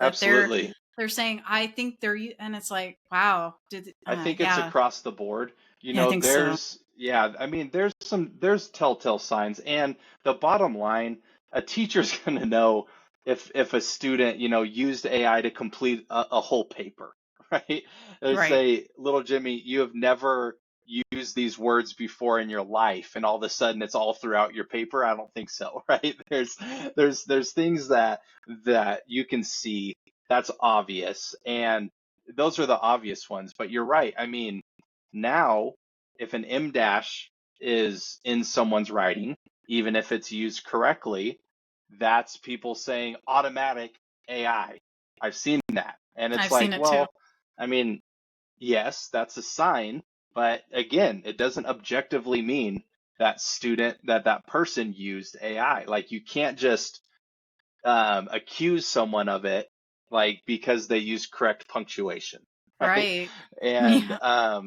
that Absolutely. they're saying, I think and it's like, wow, I think it's yeah, across the board. yeah, I think so. Yeah, I mean, there's telltale signs, and the bottom line, a teacher's going to know if a student, used AI to complete a whole paper, right? They Right. say, little Jimmy, you have never used these words before in your life, and all of a sudden it's all throughout your paper. I don't think so, right? There's things that you can see that's obvious, and those are the obvious ones. But you're right. I mean, now if an M dash is in someone's writing, even if it's used correctly, that's people saying automatic AI. I've seen that. And it's I've seen like, it too. well, I mean, yes, that's a sign, but again, it doesn't objectively mean that person used AI. Like you can't just accuse someone of it, like because they use correct punctuation, right? Right. And Yeah.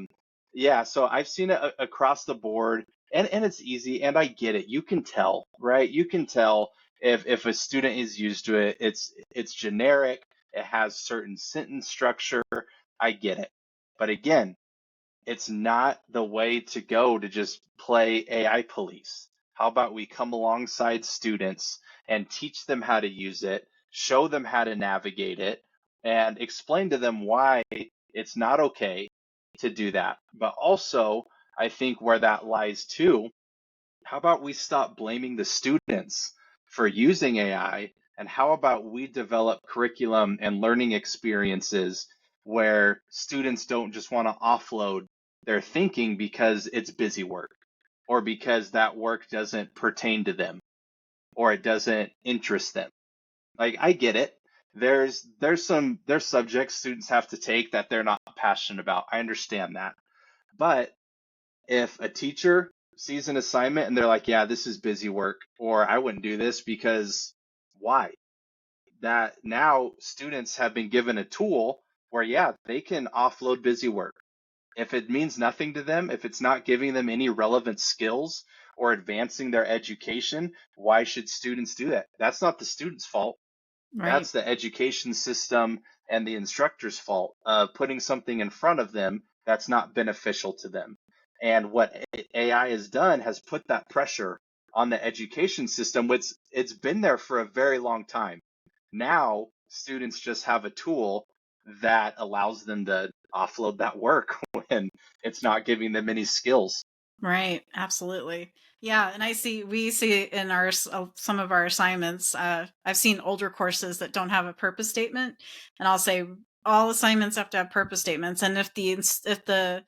yeah, so I've seen it across the board, and it's easy, and I get it. You can tell, right? You can tell if a student is used to it. It's generic. It has certain sentence structure. I get it, but again, it's not the way to go to just play AI police. How about we come alongside students and teach them how to use it, show them how to navigate it, and explain to them why it's not okay to do that. But also, I think where that lies too, how about we stop blaming the students for using AI? And how about we develop curriculum and learning experiences where students don't just want to offload their thinking because it's busy work or because that work doesn't pertain to them or it doesn't interest them. Like I get it. There's subjects students have to take that they're not passionate about. I understand that. But if a teacher sees an assignment and they're like, yeah, this is busy work, or I wouldn't do this because why? That now students have been given a tool where, yeah, they can offload busy work. If it means nothing to them, if it's not giving them any relevant skills or advancing their education, why should students do that? That's not the student's fault. Right. That's the education system and the instructor's fault of putting something in front of them that's not beneficial to them. And what AI has done has put that pressure on the education system, which it's been there for a very long time. Now, students just have a tool that allows them to offload that work when it's not giving them any skills. Right, absolutely. Yeah, and we see in some of our assignments, I've seen older courses that don't have a purpose statement, and I'll say all assignments have to have purpose statements. And if the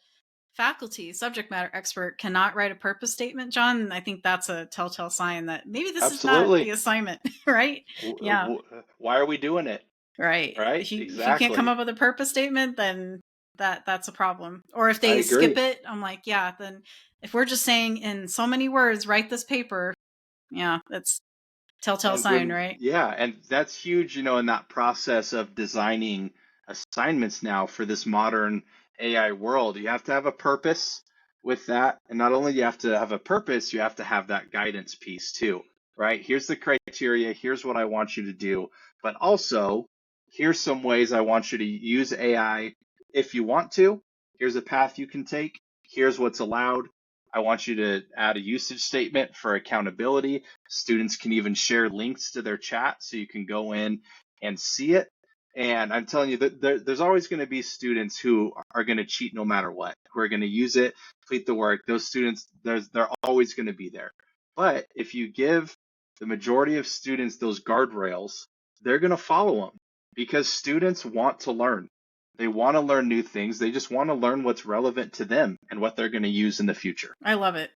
faculty subject matter expert cannot write a purpose statement, John, I think that's a telltale sign that maybe this is not the Absolutely. assignment, right? Yeah, Why are we doing it? right. Right? If you can't come Exactly. up with a purpose statement, then that's a problem. Or if I they skip agree. it, I'm like, yeah, then if we're just saying in so many words, write this paper, yeah, that's telltale And sign, when, right? yeah, and that's huge, in that process of designing assignments now for this modern AI world. You have to have a purpose with that. And not only you have to have a purpose, you have to have that guidance piece too, right? Here's the criteria, here's what I want you to do, but also here's some ways I want you to use AI if you want to. Here's a path you can take. Here's what's allowed. I want you to add a usage statement for accountability. Students can even share links to their chat so you can go in and see it. And I'm telling you that there's always going to be students who are going to cheat no matter what, who are going to use it, complete the work. Those students, they're always going to be there. But if you give the majority of students those guardrails, they're going to follow them because students want to learn. They want to learn new things. They just want to learn what's relevant to them and what they're going to use in the future. I love it.